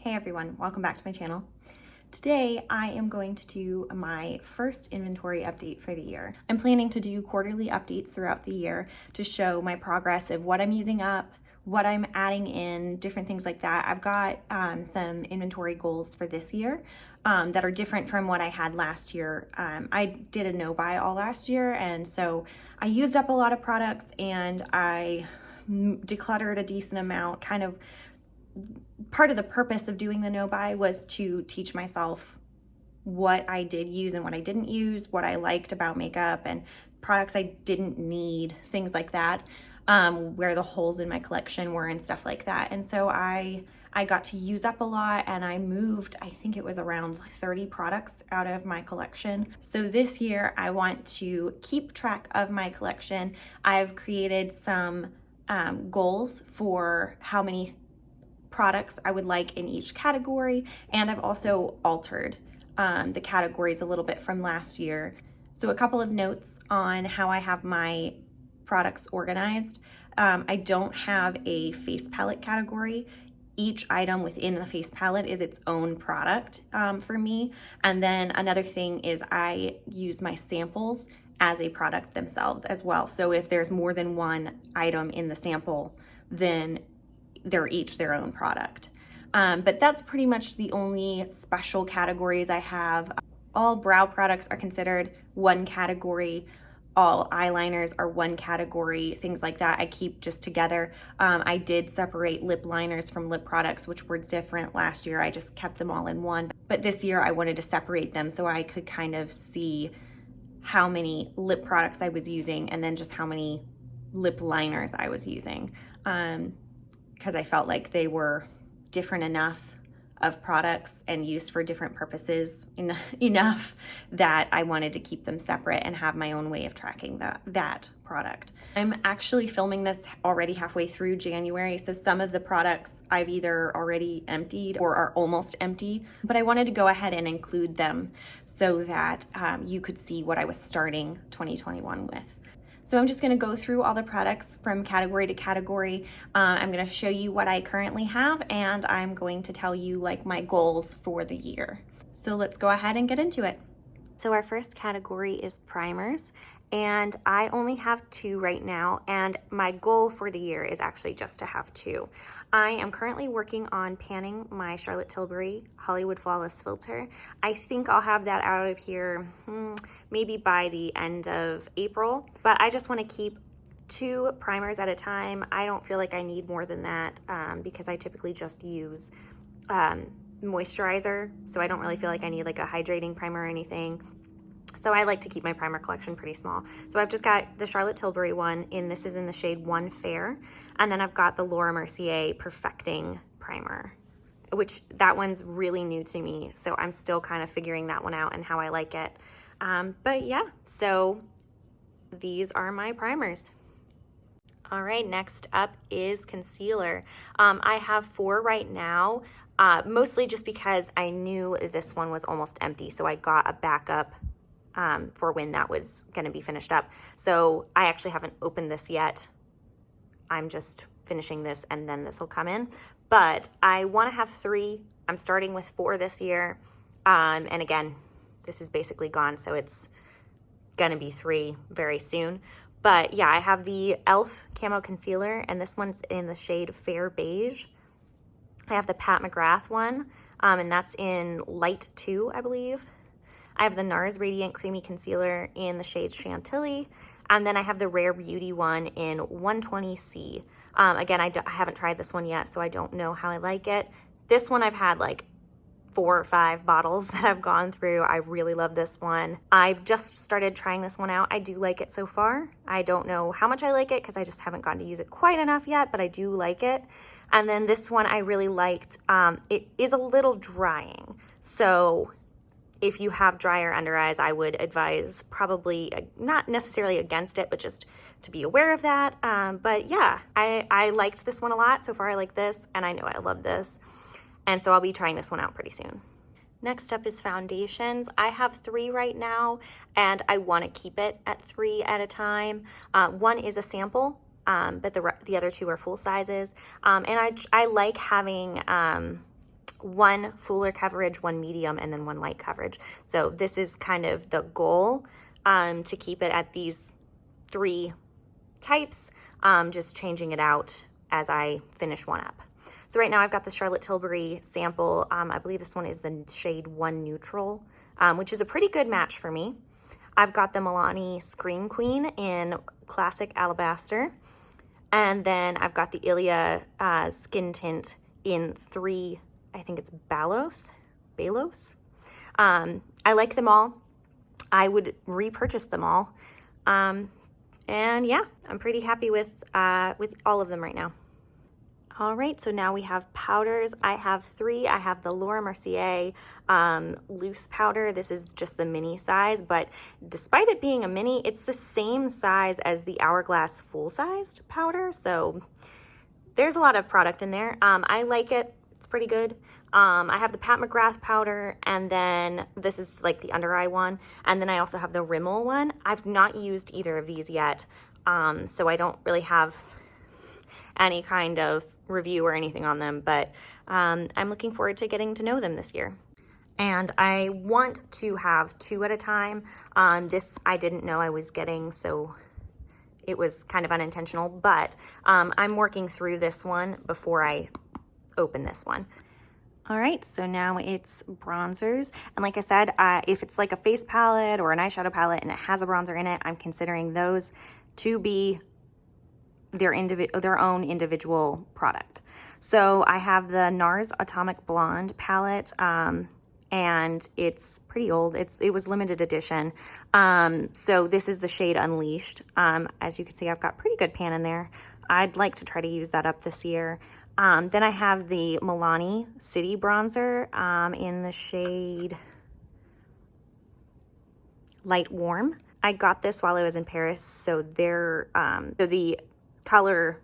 Hey everyone, welcome back to my channel. Today I am going to do my first inventory update for the year. I'm planning to do quarterly updates throughout the year to show my progress of what I'm using up, what I'm adding in, different things like that. I've got some inventory goals for this year that are different from what I had last year. I did a no-buy all last year, and so I used up a lot of products and I decluttered a decent amount. Kind of part of the purpose of doing the no-buy was to teach myself what I did use and what I didn't use, what I liked about makeup and products I didn't need, things like that, where the holes in my collection were and stuff like that. And so I got to use up a lot, and I moved, I think it was around 30 products out of my collection. So this year I want to keep track of my collection. I've created some goals for how many products I would like in each category, and I've also altered the categories a little bit from last year. So a couple of notes on how I have my products organized. I don't have a face palette category. Each item within the face palette is its own product for me. And then another thing is I use my samples as a product themselves as well. So if there's more than one item in the sample, then they're each their own product. But that's pretty much the only special categories I have. All brow products are considered one category. All eyeliners are one category, things like that I keep just together. I did separate lip liners from lip products, which were different last year. I just kept them all in one. But this year I wanted to separate them so I could kind of see how many lip products I was using and then just how many lip liners I was using. Because I felt like they were different enough of products and used for different purposes enough that I wanted to keep them separate and have my own way of tracking that product. I'm actually filming this already halfway through January, so some of the products I've either already emptied or are almost empty, but I wanted to go ahead and include them so that you could see what I was starting 2021 with. So I'm just gonna go through all the products from category to category. I'm gonna show you what I currently have, and I'm going to tell you like my goals for the year. So let's go ahead and get into it. So our first category is primers, and I only have 2 right now, and my goal for the year is actually just to have 2. I am currently working on panning my Charlotte Tilbury Hollywood Flawless filter. I think I'll have that out of here maybe by the end of April, but I just want to keep 2 primers at a time. I don't feel like I need more than that because I typically just use moisturizer, so I don't really feel like I need like a hydrating primer or anything. So I like to keep my primer collection pretty small. So I've just got the Charlotte Tilbury one, this is in the shade 1 Fair, and then I've got the Laura Mercier Perfecting Primer, which that one's really new to me, so I'm still kind of figuring that one out and how I like it. But yeah, so these are my primers. All right, next up is concealer. I have 4 right now, mostly just because I knew this one was almost empty, so I got a backup for when that was gonna be finished up. So I actually haven't opened this yet. I'm just finishing this and then this will come in. But I wanna have 3. I'm starting with 4 this year. And again, this is basically gone, so it's gonna be 3 very soon. But yeah, I have the e.l.f. Camo Concealer, and this one's in the shade Fair Beige. I have the Pat McGrath one, and that's in Light 2, I believe. I have the NARS Radiant Creamy Concealer in the shade Chantilly, and then I have the Rare Beauty one in 120C. Again, I haven't tried this one yet, so I don't know how I like it. This one I've had like 4 or 5 bottles that I've gone through. I really love this one. I've just started trying this one out. I do like it so far. I don't know how much I like it because I just haven't gotten to use it quite enough yet, but I do like it. And then this one I really liked. It is a little drying, so if you have drier under eyes, I would advise probably not necessarily against it, but just to be aware of that. But yeah, I liked this one a lot. So far I like this, and I know I love this. And so I'll be trying this one out pretty soon. Next up is foundations. I have 3 right now, and I want to keep it at 3 at a time. One is a sample, but the other 2 are full sizes. And I like having one fuller coverage, one medium, and then one light coverage. So this is kind of the goal, to keep it at these 3 types, just changing it out as I finish one up. So right now I've got the Charlotte Tilbury sample. I believe this one is the shade 1 Neutral, which is a pretty good match for me. I've got the Milani Scream Queen in Classic Alabaster. And then I've got the Ilia Skin Tint in 3, I think it's Balos. I like them all. I would repurchase them all. And yeah, I'm pretty happy with all of them right now. All right, so now we have powders. I have 3. I have the Laura Mercier loose powder. This is just the mini size, but despite it being a mini, it's the same size as the Hourglass full-sized powder. So there's a lot of product in there. I like it. It's pretty good. I have the Pat McGrath powder, and then this is like the under eye one. And then I also have the Rimmel one. I've not used either of these yet, so I don't really have any kind of review or anything on them, but I'm looking forward to getting to know them this year. And I want to have 2 at a time. This I didn't know I was getting, so it was kind of unintentional, but I'm working through this one before I open this one. All right, so now it's bronzers. And like I said, if it's like a face palette or an eyeshadow palette and it has a bronzer in it, I'm considering those to be their own individual product. So I have the NARS Atomic Blonde palette, and it's pretty old. It was limited edition. So this is the shade Unleashed. As you can see, I've got pretty good pan in there. I'd like to try to use that up this year. Then I have the Milani City Bronzer in the shade Light Warm. I got this while I was in Paris, so the color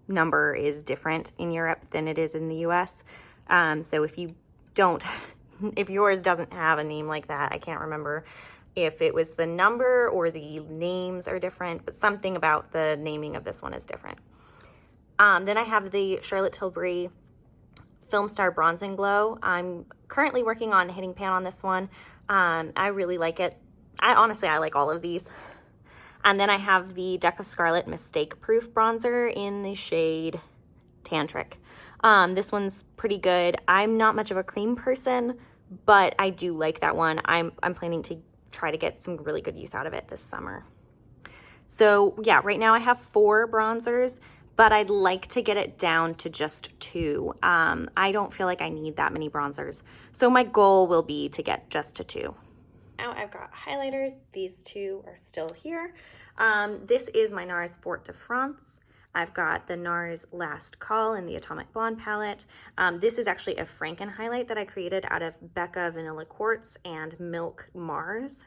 number is different in Europe than it is in the US. So if yours doesn't have a name like that, I can't remember if it was the number or the names are different, but something about the naming of this one is different. Then I have the Charlotte Tilbury Film Star Bronze and Glow. I'm currently working on hitting pan on this one. I really like it. I like all of these. And then I have the Deck of Scarlet Mistake Proof Bronzer in the shade Tantric. This one's pretty good. I'm not much of a cream person, but I do like that one. I'm planning to try to get some really good use out of it this summer. So yeah, right now I have 4 bronzers, but I'd like to get it down to just 2. I don't feel like I need that many bronzers. So my goal will be to get just to 2. Now I've got highlighters. These 2 are still here. This is my NARS Fort de France. I've got the NARS Last Call in the Atomic Blonde palette. This is actually a Franken highlight that I created out of Becca Vanilla Quartz and Milk Mars.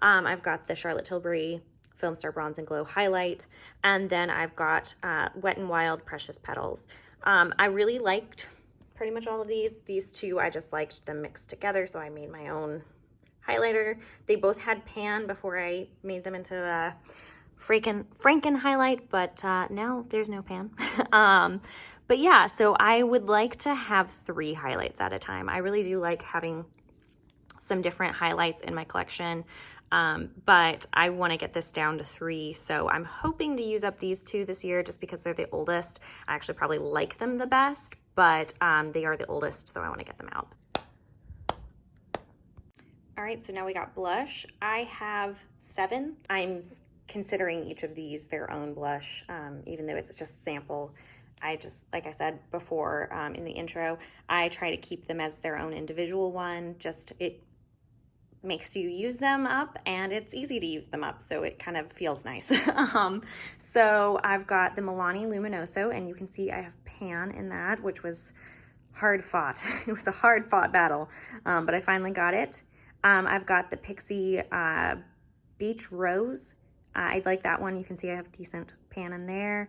I've got the Charlotte Tilbury Film Star Bronze and Glow highlight. And then I've got Wet n Wild Precious Petals. I really liked pretty much all of these. These 2, I just liked them mixed together, so I made my own highlighter. They both had pan before I made them into a Franken highlight, but now there's no pan. But yeah, so I would like to have 3 highlights at a time. I really do like having some different highlights in my collection, but I want to get this down to 3. So I'm hoping to use up these 2 this year just because they're the oldest. I actually probably like them the best, but they are the oldest, so I want to get them out. All right, so now we got blush. I have 7. I'm considering each of these their own blush, even though it's just sample. Like I said before in the intro, I try to keep them as their own individual one. It makes you use them up, and it's easy to use them up, so it kind of feels nice. So I've got the Milani Luminoso, and you can see I have pan in that, which was hard fought. It was a hard fought battle, but I finally got it. I've got the Pixie Beach Rose. I like that one. You can see I have decent pan in there.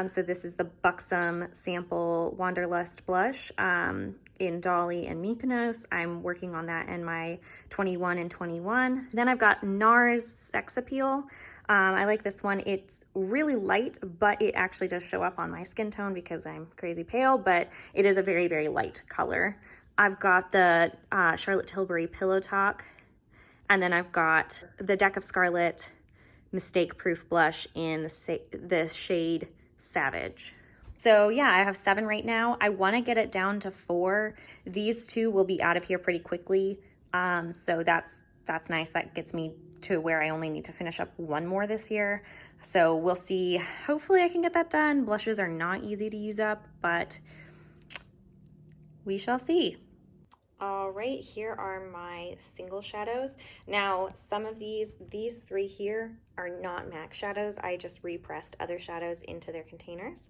So this is the Buxom Sample Wanderlust Blush in Dolly and Mykonos. I'm working on that in my 21 and 21. Then I've got NARS Sex Appeal. I like this one. It's really light, but it actually does show up on my skin tone because I'm crazy pale, but it is a very, very light color. I've got the Charlotte Tilbury Pillow Talk, and then I've got the Deck of Scarlet Mistake Proof Blush in the shade Savage. So yeah, I have 7 right now. I want to get it down to 4. These 2 will be out of here pretty quickly. So that's nice. That gets me to where I only need to finish up 1 more this year. So we'll see. Hopefully I can get that done. Blushes are not easy to use up, but we shall see. All right, here are my single shadows. Now, some of these 3 here are not MAC shadows. I just repressed other shadows into their containers.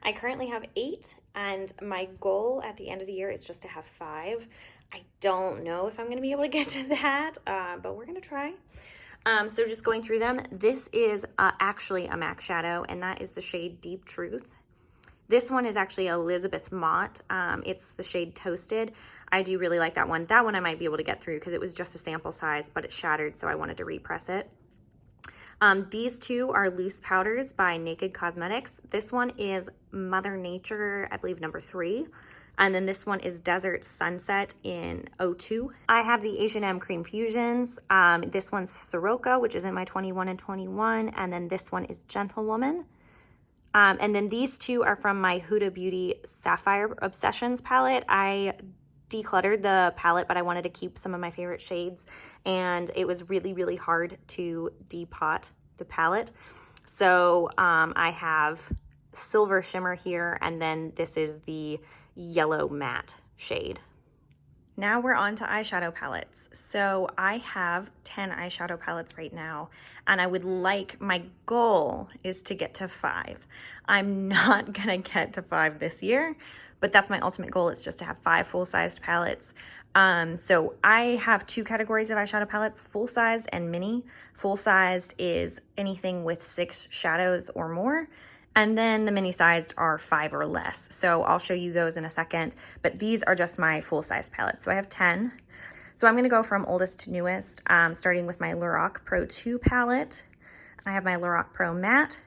I currently have 8, and my goal at the end of the year is just to have 5. I don't know if I'm going to be able to get to that, but we're going to try. So just going through them, this is actually a MAC shadow, and that is the shade Deep Truth. This one is actually Elizabeth Mott. It's the shade Toasted. I do really like that one. That one I might be able to get through because it was just a sample size, but it shattered, so I wanted to repress it. These 2 are loose powders by Naked Cosmetics. This one is Mother Nature, I believe number 3. And then this one is Desert Sunset in 02. I have the H&M Cream Fusions. This one's Soroka, which is in my 21 and 21. And then this one is Gentlewoman. And then these 2 are from my Huda Beauty Sapphire Obsessions palette. I decluttered the palette, but I wanted to keep some of my favorite shades, and it was really, really hard to depot the palette. So I have Silver Shimmer here, and then this is the Yellow Matte shade. Now we're on to eyeshadow palettes. So I have 10 eyeshadow palettes right now, and I would like, my goal is to get to 5. I'm not gonna get to 5 this year, but that's my ultimate goal. It's just to have 5 full-sized palettes. So I have 2 categories of eyeshadow palettes, full-sized and mini. Full-sized is anything with 6 shadows or more, and then the mini-sized are 5 or less. So I'll show you those in a second, but these are just my full-size palettes. So I have 10. So I'm gonna go from oldest to newest, starting with my Lorac Pro 2 palette. I have my Lorac Pro Matte.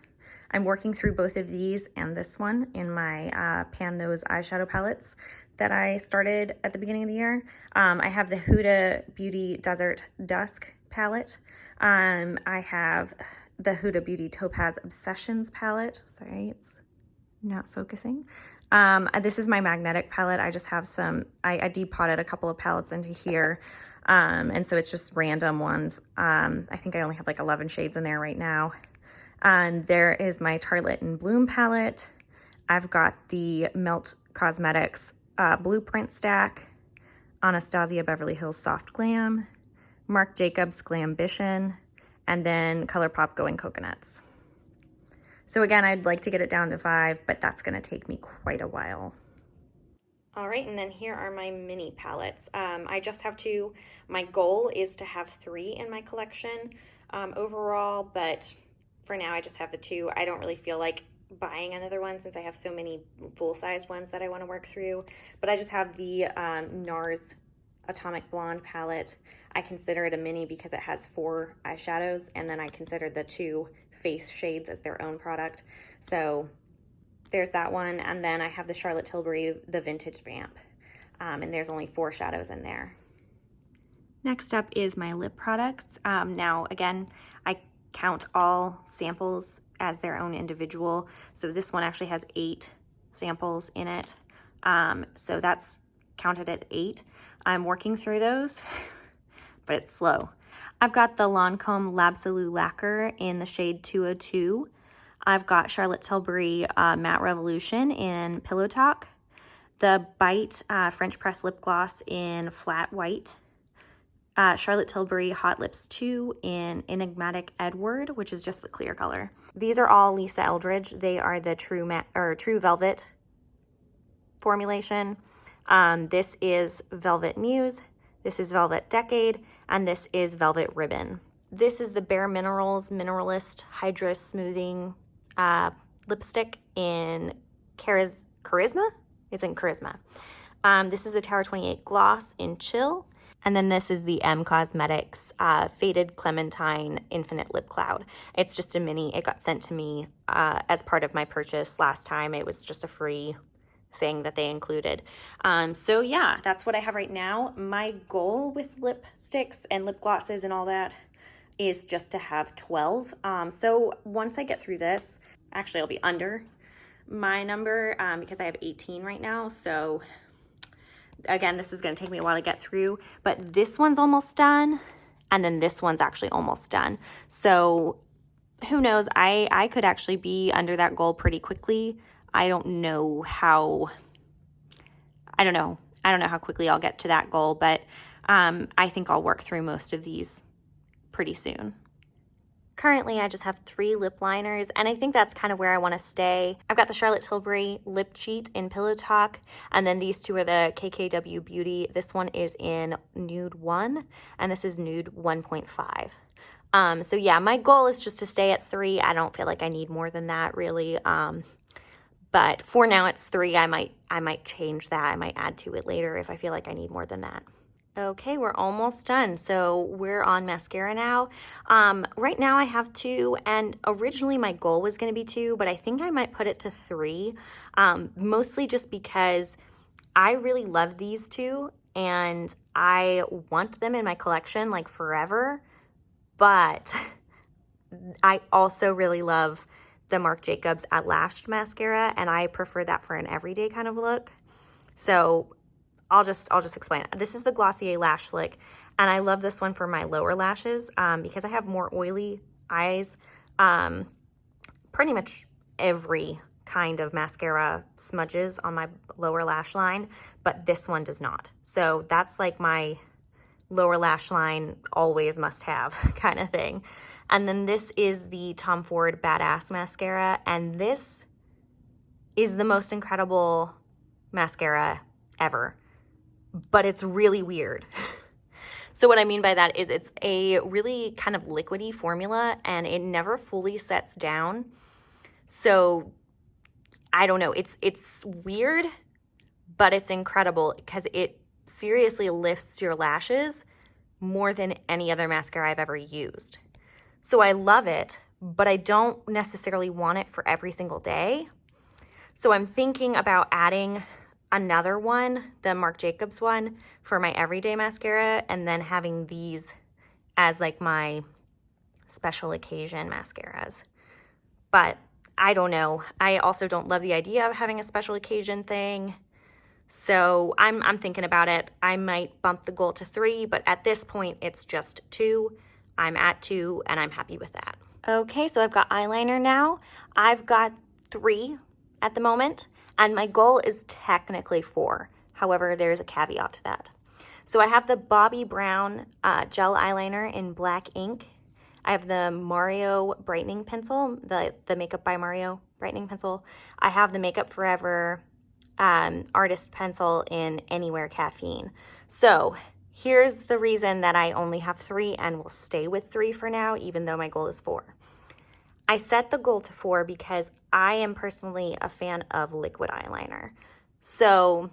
I'm working through both of these and this one in my Pan Those eyeshadow palettes that I started at the beginning of the year. I have the Huda Beauty Desert Dusk palette. I have the Huda Beauty Topaz Obsessions palette. Sorry, it's not focusing. This is my magnetic palette. I just have some, I depotted a couple of palettes into here. And so it's just random ones. I think I only have like 11 shades in there right now. And there is my Tartelette and Bloom palette. I've got the Melt Cosmetics Blueprint Stack, Anastasia Beverly Hills Soft Glam, Marc Jacobs Glambition, and then ColourPop Going Coconuts. So again, I'd like to get it down to 5, but that's gonna take me quite a while. All right, and then here are my mini palettes. I just have 2. My goal is to have 3 in my collection overall, but for now I just have the 2. I don't really feel like buying another one since I have so many full-sized ones that I want to work through, but I just have the NARS Atomic Blonde palette. I consider it a mini because it has 4 eyeshadows, and then I consider the 2 face shades as their own product. So there's that one, and then I have the Charlotte Tilbury, the Vintage Vamp, and there's only 4 shadows in there. Next up is my lip products. Now, again, I count all samples as their own individual. So this one actually has 8 samples in it. So that's counted at 8. I'm working through those, but it's slow. I've got the Lancome L'Absolu Lacquer in the shade 202. I've got Charlotte Tilbury Matte Revolution in Pillow Talk. The Bite French Press Lip Gloss in Flat White. Charlotte Tilbury Hot Lips 2 in Enigmatic Edward, which is just the clear color. These are all Lisa Eldridge. They are the True Velvet formulation. This is Velvet Muse, this is Velvet Decade, and this is Velvet Ribbon. This is the Bare Minerals Mineralist Hydra Smoothing lipstick in Charisma? It's in Charisma. This is the Tower 28 Gloss in Chill. And then this is the M Cosmetics Faded Clementine Infinite Lip Cloud. It's just a mini. It got sent to me as part of my purchase last time. It was just a free thing that they included. So yeah, that's what I have right now. My goal with lipsticks and lip glosses and all that is just to have 12. So once I get through this, actually I'll be under my number because I have 18 right now. So again, this is going to take me a while to get through, but this one's almost done. And then this one's actually almost done. So who knows, I could actually be under that goal pretty quickly. I don't know how quickly I'll get to that goal, but I think I'll work through most of these pretty soon. Currently, I just have 3 lip liners, and I think that's kind of where I want to stay. I've got the Charlotte Tilbury Lip Cheat in Pillow Talk, and then these 2 are the KKW Beauty. This one is in Nude 1, and this is Nude 1.5. So yeah, my goal is just to stay at 3. I don't feel like I need more than that, really. But for now, it's 3. I might change that. I might add to it later if I feel like I need more than that. Okay, we're almost done. So we're on mascara now. Right now I have 2, and originally my goal was going to be 2, but I think I might put it to 3, mostly just because I really love these 2, and I want them in my collection like forever, but I also really love the Marc Jacobs At Lashed mascara, and I prefer that for an everyday kind of look. So I'll just explain. This is the Glossier Lash Slick, and I love this one for my lower lashes because I have more oily eyes. Pretty much every kind of mascara smudges on my lower lash line, but this one does not. So that's like my lower lash line always must have kind of thing. And then this is the Tom Ford Badass mascara, and this is the most incredible mascara ever. But it's really weird. So what I mean by that is it's a really kind of liquidy formula, and it never fully sets down. So I don't know, it's weird, but it's incredible because it seriously lifts your lashes more than any other mascara I've ever used. So I love it, but I don't necessarily want it for every single day. So I'm thinking about adding another one, the Marc Jacobs one, for my everyday mascara, and then having these as like my special occasion mascaras. But I don't know. I also don't love the idea of having a special occasion thing. So I'm thinking about it. I might bump the goal to 3, but at this point it's just 2. I'm at 2 and I'm happy with that. Okay, so I've got eyeliner now. I've got 3 at the moment, and my goal is technically 4. However, there's a caveat to that. So I have the Bobbi Brown gel eyeliner in black ink. I have the Mario brightening pencil, the Makeup by Mario brightening pencil. I have the Makeup Forever artist pencil in Anywhere Caffeine. So here's the reason that I only have 3 and will stay with 3 for now, even though my goal is 4. I set the goal to 4 because I am personally a fan of liquid eyeliner. So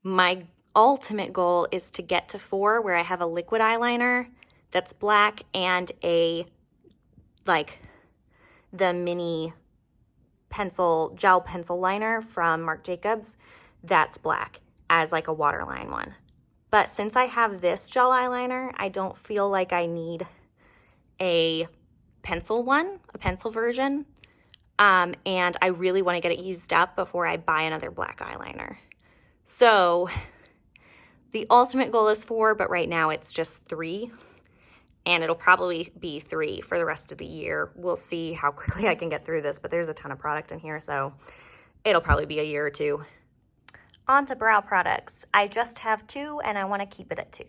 my ultimate goal is to get to 4 where I have a liquid eyeliner that's black and a, like, the mini pencil, gel pencil liner from Marc Jacobs that's black as like a waterline one. But since I have this gel eyeliner, I don't feel like I need a pencil one, a pencil version. And I really want to get it used up before I buy another black eyeliner. So the ultimate goal is 4, but right now it's just 3. And it'll probably be 3 for the rest of the year. We'll see how quickly I can get through this, but there's a ton of product in here, so it'll probably be a year or 2. On to brow products. I just have 2 and I want to keep it at 2.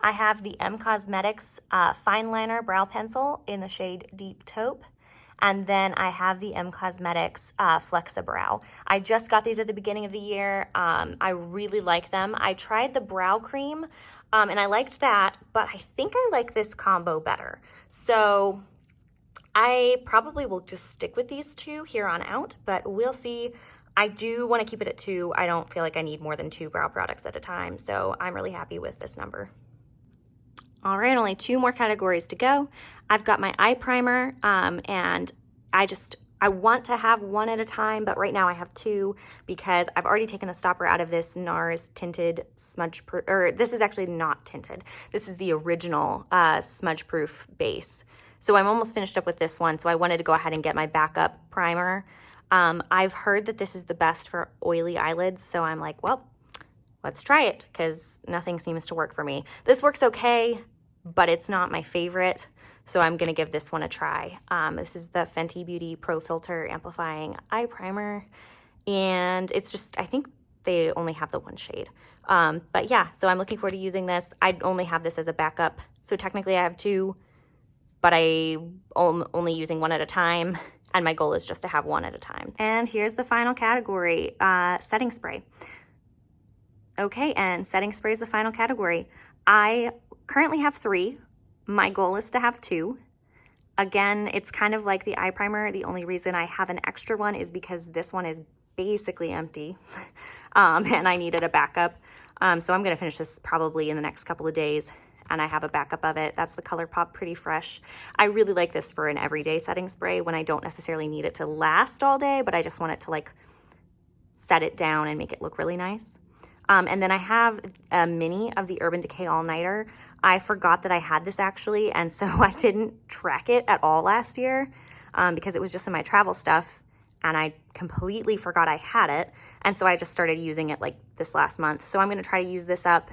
I have the M Cosmetics Fine Liner Brow Pencil in the shade Deep Taupe. And then I have the M Cosmetics Flexibrow. I just got these at the beginning of the year. I really like them. I tried the brow cream and I liked that, but I think I like this combo better. So I probably will just stick with these 2 here on out, but we'll see. I do want to keep it at 2. I don't feel like I need more than 2 brow products at a time, so I'm really happy with this number. All right, only 2 more categories to go. I've got my eye primer, and I just I want to have one at a time, but right now I have two because I've already taken the stopper out of this NARS tinted smudge proof, or this is actually not tinted. This is the original smudge proof base. So I'm almost finished up with this one. So I wanted to go ahead and get my backup primer. I've heard that this is the best for oily eyelids. So I'm like, well, let's try it because nothing seems to work for me. This works okay, but it's not my favorite. So I'm gonna give this one a try. This is the Fenty Beauty Pro Filter Amplifying Eye Primer. And it's just, I think they only have the one shade. But yeah, so I'm looking forward to using this. I only have this as a backup. So technically I have two, but I'm only using one at a time. And my goal is just to have one at a time. And here's the final category, setting spray. Okay, and setting spray is the final category. I currently have 3. My goal is to have 2. Again, it's kind of like the eye primer. The only reason I have an extra one is because this one is basically empty and I needed a backup. So I'm gonna finish this probably in the next couple of days and I have a backup of it. That's the ColourPop Pretty Fresh. I really like this for an everyday setting spray when I don't necessarily need it to last all day, but I just want it to like set it down and make it look really nice. And then I have a mini of the Urban Decay All Nighter. I forgot that I had this actually, and so I didn't track it at all last year because it was just in my travel stuff, and I completely forgot I had it, and so I just started using it like this last month. So I'm gonna try to use this up,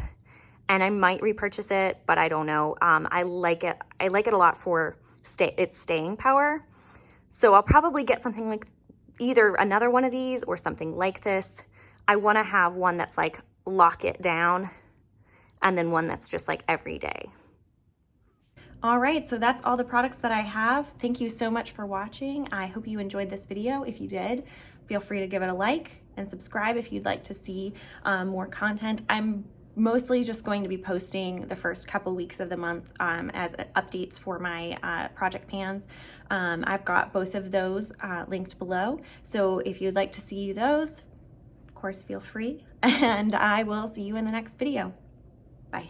and I might repurchase it, but I don't know. I like it. I like it a lot for its staying power. So I'll probably get something like either another one of these or something like this. I want to have one that's like lock it down and then one that's just like every day. All right, so that's all the products that I have. Thank you so much for watching. I hope you enjoyed this video. If you did, feel free to give it a like and subscribe if you'd like to see more content. I'm mostly just going to be posting the first couple weeks of the month as updates for my project pans. I've got both of those linked below. So if you'd like to see those, of course, feel free, and I will see you in the next video. Bye.